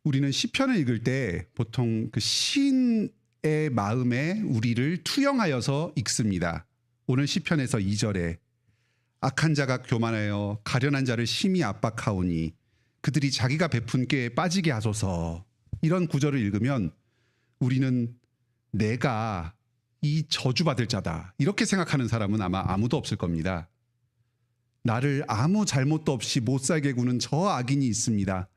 우리는 시편을 읽을 때 보통 그 시인의 마음에 우리를 투영하여서 읽습니다. 오늘 시편에서 2절에 악한 자가 교만하여 가련한 자를 심히 압박하오니 그들이 자기가 베푼 꾀에 빠지게 하소서. 이런 구절을 읽으면 우리는 내가 이 저주받을 자다 이렇게 생각하는 사람은 아마 아무도 없을 겁니다. 나를 아무 잘못도 없이 못 살게 구는 저 악인이 있습니다.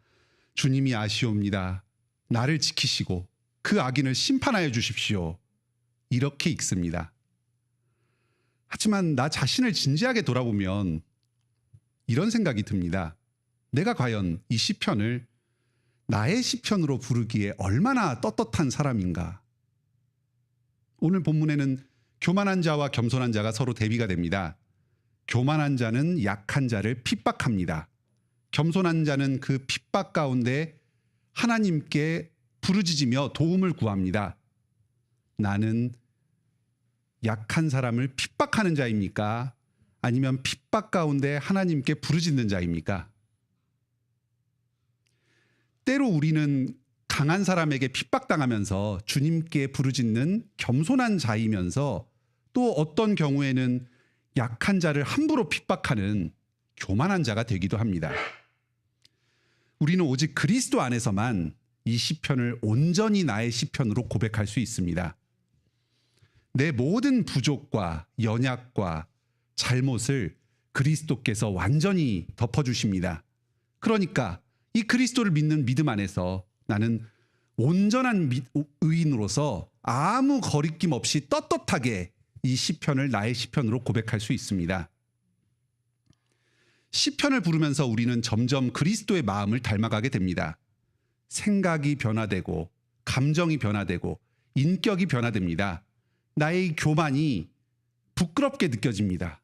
주님이 아시옵니다. 나를 지키시고 그 악인을 심판하여 주십시오. 이렇게 읽습니다. 하지만 나 자신을 진지하게 돌아보면 이런 생각이 듭니다. 내가 과연 이 시편을 나의 시편으로 부르기에 얼마나 떳떳한 사람인가. 오늘 본문에는 교만한 자와 겸손한 자가 서로 대비가 됩니다. 교만한 자는 약한 자를 핍박합니다. 겸손한 자는 그 핍박 가운데 하나님께 부르짖으며 도움을 구합니다. 나는 약한 사람을 핍박하는 자입니까? 아니면 핍박 가운데 하나님께 부르짖는 자입니까? 때로 우리는 강한 사람에게 핍박당하면서 주님께 부르짖는 겸손한 자이면서 또 어떤 경우에는 약한 자를 함부로 핍박하는 교만한 자가 되기도 합니다. 우리는 오직 그리스도 안에서만 이 시편을 온전히 나의 시편으로 고백할 수 있습니다. 내 모든 부족과 연약과 잘못을 그리스도께서 완전히 덮어주십니다. 그러니까 이 그리스도를 믿는 믿음 안에서 나는 온전한 의인으로서 아무 거리낌 없이 떳떳하게 이 시편을 나의 시편으로 고백할 수 있습니다. 시편을 부르면서 우리는 점점 그리스도의 마음을 닮아가게 됩니다. 생각이 변화되고 감정이 변화되고 인격이 변화됩니다. 나의 교만이 부끄럽게 느껴집니다.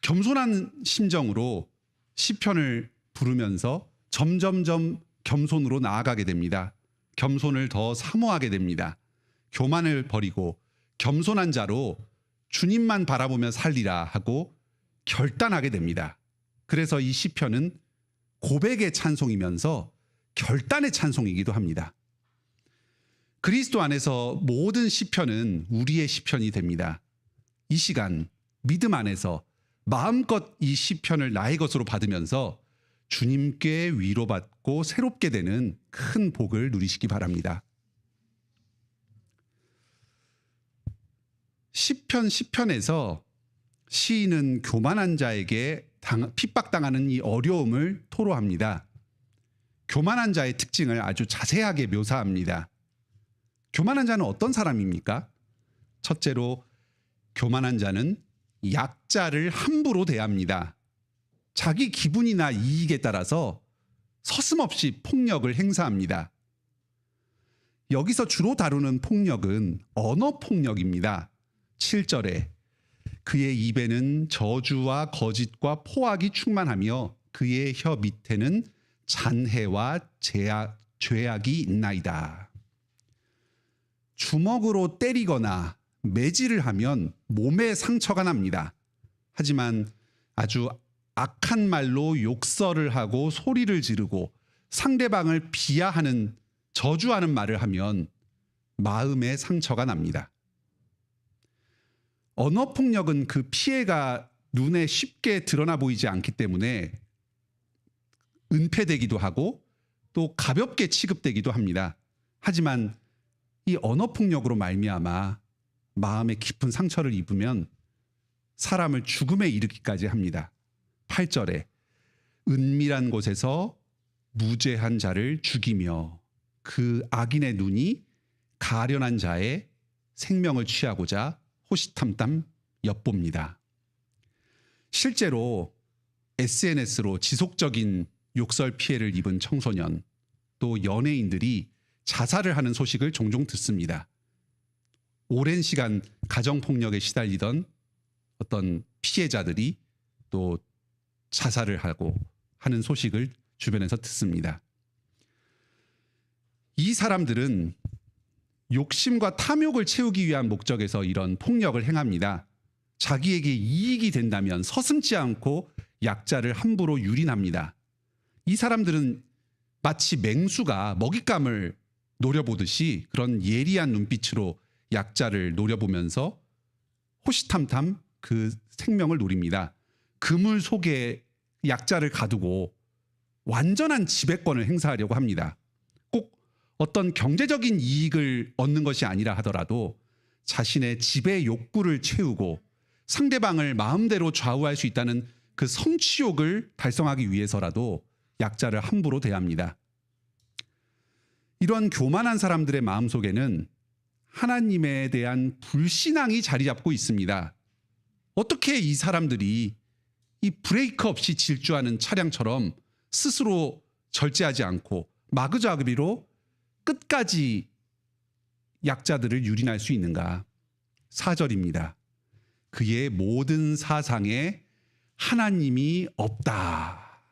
겸손한 심정으로 시편을 부르면서 점점점 겸손으로 나아가게 됩니다. 겸손을 더 사모하게 됩니다. 교만을 버리고 겸손한 자로 주님만 바라보며 살리라 하고 결단하게 됩니다. 그래서 이 시편은 고백의 찬송이면서 결단의 찬송이기도 합니다. 그리스도 안에서 모든 시편은 우리의 시편이 됩니다. 이 시간 믿음 안에서 마음껏 이 시편을 나의 것으로 받으면서 주님께 위로받고 새롭게 되는 큰 복을 누리시기 바랍니다. 시편에서 시인은 교만한 자에게 핍박당하는 이 어려움을 토로합니다. 교만한 자의 특징을 아주 자세하게 묘사합니다. 교만한 자는 어떤 사람입니까? 첫째로 교만한 자는 약자를 함부로 대합니다. 자기 기분이나 이익에 따라서 서슴없이 폭력을 행사합니다. 여기서 주로 다루는 폭력은 언어 폭력입니다. 7절에 그의 입에는 저주와 거짓과 포악이 충만하며 그의 혀 밑에는 잔해와 죄악이 있나이다. 주먹으로 때리거나 매질을 하면 몸에 상처가 납니다. 하지만 아주 악한 말로 욕설을 하고 소리를 지르고 상대방을 비하하는 저주하는 말을 하면 마음에 상처가 납니다. 언어 폭력은 그 피해가 눈에 쉽게 드러나 보이지 않기 때문에 은폐되기도 하고 또 가볍게 취급되기도 합니다. 하지만 이 언어 폭력으로 말미암아 마음에 깊은 상처를 입으면 사람을 죽음에 이르기까지 합니다. 8절에 은밀한 곳에서 무죄한 자를 죽이며 그 악인의 눈이 가련한 자의 생명을 취하고자 호시탐탐 엿봅니다. 실제로 SNS로 지속적인 욕설 피해를 입은 청소년 또 연예인들이 자살을 하는 소식을 종종 듣습니다. 오랜 시간 가정폭력에 시달리던 어떤 피해자들이 또 자살을 하고 하는 소식을 주변에서 듣습니다. 이 사람들은 욕심과 탐욕을 채우기 위한 목적에서 이런 폭력을 행합니다. 자기에게 이익이 된다면 서슴지 않고 약자를 함부로 유린합니다. 이 사람들은 마치 맹수가 먹잇감을 노려보듯이 그런 예리한 눈빛으로 약자를 노려보면서 호시탐탐 그 생명을 노립니다. 그물 속에 약자를 가두고 완전한 지배권을 행사하려고 합니다. 꼭 어떤 경제적인 이익을 얻는 것이 아니라 하더라도 자신의 지배 욕구를 채우고 상대방을 마음대로 좌우할 수 있다는 그 성취욕을 달성하기 위해서라도 약자를 함부로 대합니다. 이런 교만한 사람들의 마음속에는 하나님에 대한 불신앙이 자리 잡고 있습니다. 어떻게 이 사람들이 이 브레이크 없이 질주하는 차량처럼 스스로 절제하지 않고 마구잡이로 끝까지 약자들을 유린할 수 있는가? 4절입니다. 그의 모든 사상에 하나님이 없다.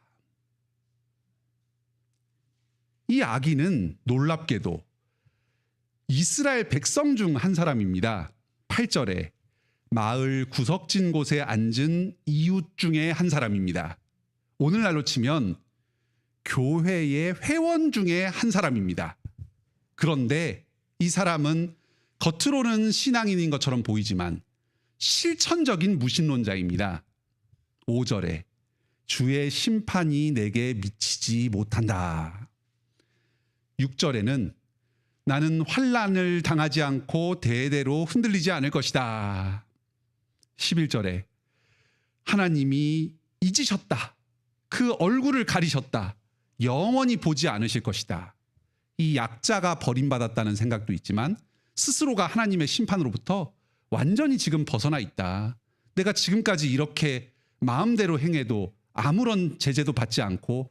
이 아기는 놀랍게도 이스라엘 백성 중 한 사람입니다. 8절에 마을 구석진 곳에 앉은 이웃 중에 한 사람입니다. 오늘날로 치면 교회의 회원 중에 한 사람입니다. 그런데 이 사람은 겉으로는 신앙인인 것처럼 보이지만 실천적인 무신론자입니다. 5절에 주의 심판이 내게 미치지 못한다. 6절에는 나는 환난을 당하지 않고 대대로 흔들리지 않을 것이다. 11절에 하나님이 잊으셨다. 그 얼굴을 가리셨다. 영원히 보지 않으실 것이다. 이 약자가 버림받았다는 생각도 있지만 스스로가 하나님의 심판으로부터 완전히 지금 벗어나 있다. 내가 지금까지 이렇게 마음대로 행해도 아무런 제재도 받지 않고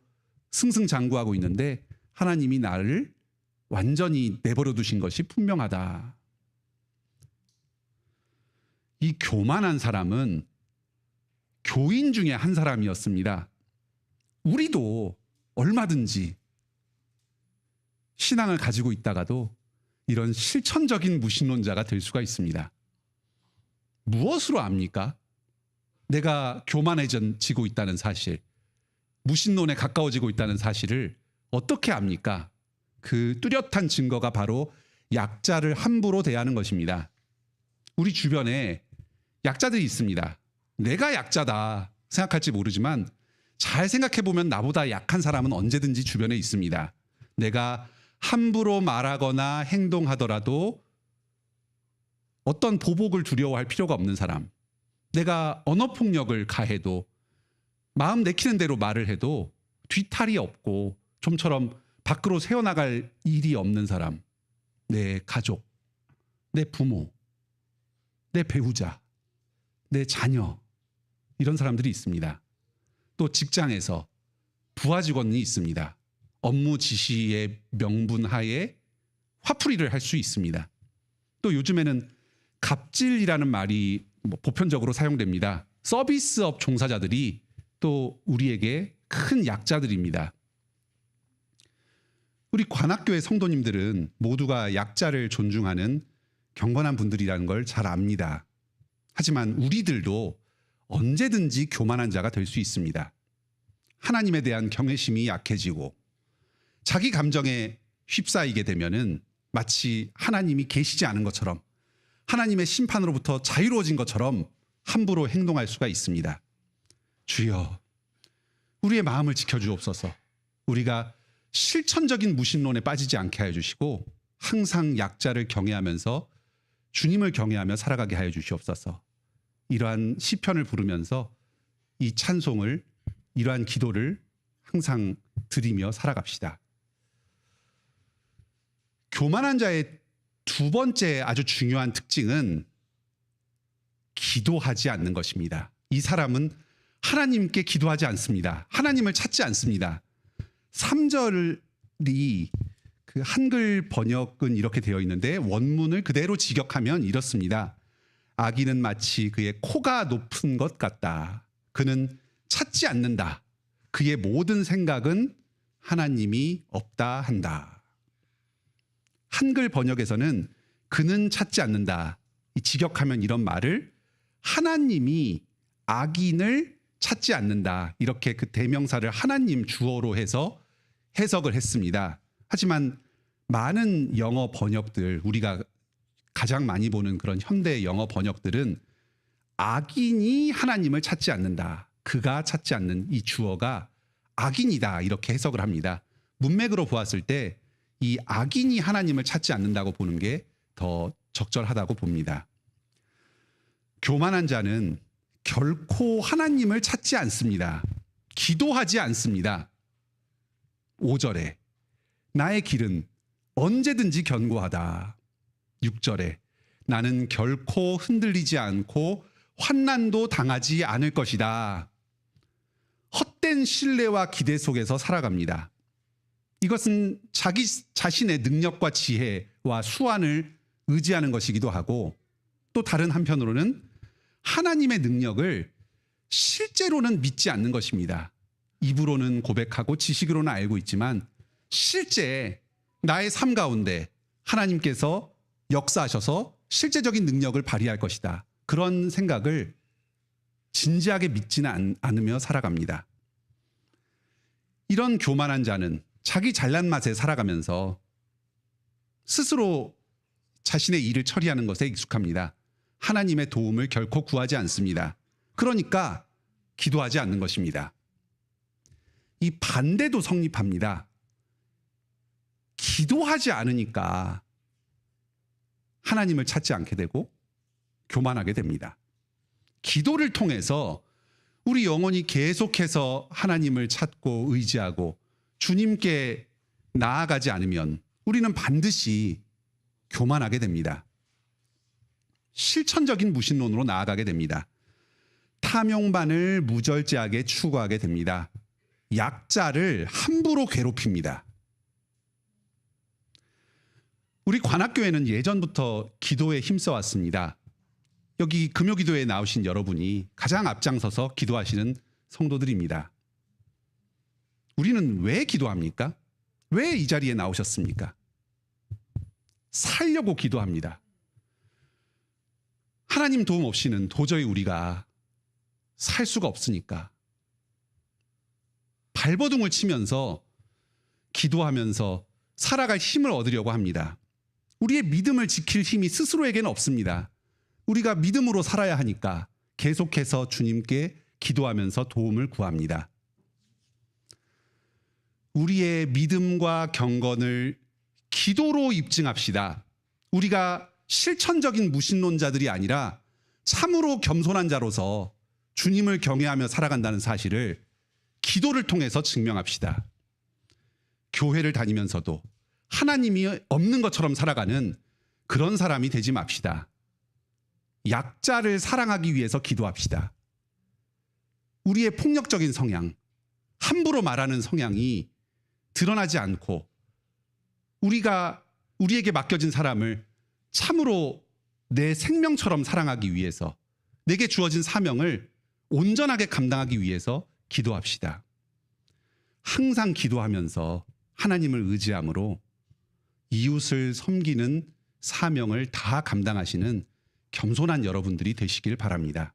승승장구하고 있는데 하나님이 나를 완전히 내버려 두신 것이 분명하다. 이 교만한 사람은 교인 중에 한 사람이었습니다. 우리도 얼마든지 신앙을 가지고 있다가도 이런 실천적인 무신론자가 될 수가 있습니다. 무엇으로 압니까? 내가 교만해지고 있다는 사실, 무신론에 가까워지고 있다는 사실을 어떻게 압니까? 그 뚜렷한 증거가 바로 약자를 함부로 대하는 것입니다. 우리 주변에 약자들이 있습니다. 내가 약자다 생각할지 모르지만 잘 생각해보면 나보다 약한 사람은 언제든지 주변에 있습니다. 내가 함부로 말하거나 행동하더라도 어떤 보복을 두려워할 필요가 없는 사람, 내가 언어폭력을 가해도 마음 내키는 대로 말을 해도 뒤탈이 없고 좀처럼 밖으로 새어나갈 일이 없는 사람, 내 가족, 내 부모, 내 배우자, 내 자녀, 이런 사람들이 있습니다. 또 직장에서 부하 직원이 있습니다. 업무 지시의 명분 하에 화풀이를 할 수 있습니다. 또 요즘에는 갑질이라는 말이 보편적으로 사용됩니다. 서비스업 종사자들이 또 우리에게 큰 약자들입니다. 우리 관악교회 성도님들은 모두가 약자를 존중하는 경건한 분들이라는 걸 잘 압니다. 하지만 우리들도 언제든지 교만한 자가 될 수 있습니다. 하나님에 대한 경외심이 약해지고 자기 감정에 휩싸이게 되면은 마치 하나님이 계시지 않은 것처럼 하나님의 심판으로부터 자유로워진 것처럼 함부로 행동할 수가 있습니다. 주여, 우리의 마음을 지켜주옵소서. 우리가 실천적인 무신론에 빠지지 않게 하여 주시고 항상 약자를 경외하면서 주님을 경외하며 살아가게 하여 주시옵소서. 이러한 시편을 부르면서 이 찬송을, 이러한 기도를 항상 드리며 살아갑시다. 교만한 자의 두 번째 아주 중요한 특징은 기도하지 않는 것입니다. 이 사람은 하나님께 기도하지 않습니다. 하나님을 찾지 않습니다. 3절이 그 한글 번역은 이렇게 되어 있는데 원문을 그대로 직역하면 이렇습니다. 아기는 마치 그의 코가 높은 것 같다. 그는 찾지 않는다. 그의 모든 생각은 하나님이 없다 한다. 한글 번역에서는 그는 찾지 않는다. 이 직역하면 이런 말을 하나님이 악인을 찾지 않는다. 이렇게 그 대명사를 하나님 주어로 해서 해석을 했습니다. 하지만 많은 영어 번역들, 우리가 가장 많이 보는 그런 현대 영어 번역들은 악인이 하나님을 찾지 않는다. 그가 찾지 않는 이 주어가 악인이다. 이렇게 해석을 합니다. 문맥으로 보았을 때 이 악인이 하나님을 찾지 않는다고 보는 게 더 적절하다고 봅니다. 교만한 자는 결코 하나님을 찾지 않습니다. 기도하지 않습니다. 5절에 나의 길은 언제든지 견고하다. 6절에 나는 결코 흔들리지 않고 환난도 당하지 않을 것이다. 헛된 신뢰와 기대 속에서 살아갑니다. 이것은 자기 자신의 능력과 지혜와 수완을 의지하는 것이기도 하고 또 다른 한편으로는 하나님의 능력을 실제로는 믿지 않는 것입니다. 입으로는 고백하고 지식으로는 알고 있지만 실제 나의 삶 가운데 하나님께서 역사하셔서 실제적인 능력을 발휘할 것이다. 그런 생각을 진지하게 믿지는 않으며 살아갑니다. 이런 교만한 자는 자기 잘난 맛에 살아가면서 스스로 자신의 일을 처리하는 것에 익숙합니다. 하나님의 도움을 결코 구하지 않습니다. 그러니까 기도하지 않는 것입니다. 이 반대도 성립합니다. 기도하지 않으니까 하나님을 찾지 않게 되고 교만하게 됩니다. 기도를 통해서 우리 영혼이 계속해서 하나님을 찾고 의지하고 주님께 나아가지 않으면 우리는 반드시 교만하게 됩니다. 실천적인 무신론으로 나아가게 됩니다. 탐욕만을 무절제하게 추구하게 됩니다. 약자를 함부로 괴롭힙니다. 우리 관악교회는 예전부터 기도에 힘써왔습니다. 여기 금요기도에 나오신 여러분이 가장 앞장서서 기도하시는 성도들입니다. 우리는 왜 기도합니까? 왜 이 자리에 나오셨습니까? 살려고 기도합니다. 하나님 도움 없이는 도저히 우리가 살 수가 없으니까. 발버둥을 치면서 기도하면서 살아갈 힘을 얻으려고 합니다. 우리의 믿음을 지킬 힘이 스스로에게는 없습니다. 우리가 믿음으로 살아야 하니까 계속해서 주님께 기도하면서 도움을 구합니다. 우리의 믿음과 경건을 기도로 입증합시다. 우리가 실천적인 무신론자들이 아니라 참으로 겸손한 자로서 주님을 경외하며 살아간다는 사실을 기도를 통해서 증명합시다. 교회를 다니면서도 하나님이 없는 것처럼 살아가는 그런 사람이 되지 맙시다. 약자를 사랑하기 위해서 기도합시다. 우리의 폭력적인 성향, 함부로 말하는 성향이 드러나지 않고 우리에게 맡겨진 사람을 참으로 내 생명처럼 사랑하기 위해서 내게 주어진 사명을 온전하게 감당하기 위해서 기도합시다. 항상 기도하면서 하나님을 의지함으로 이웃을 섬기는 사명을 다 감당하시는 겸손한 여러분들이 되시길 바랍니다.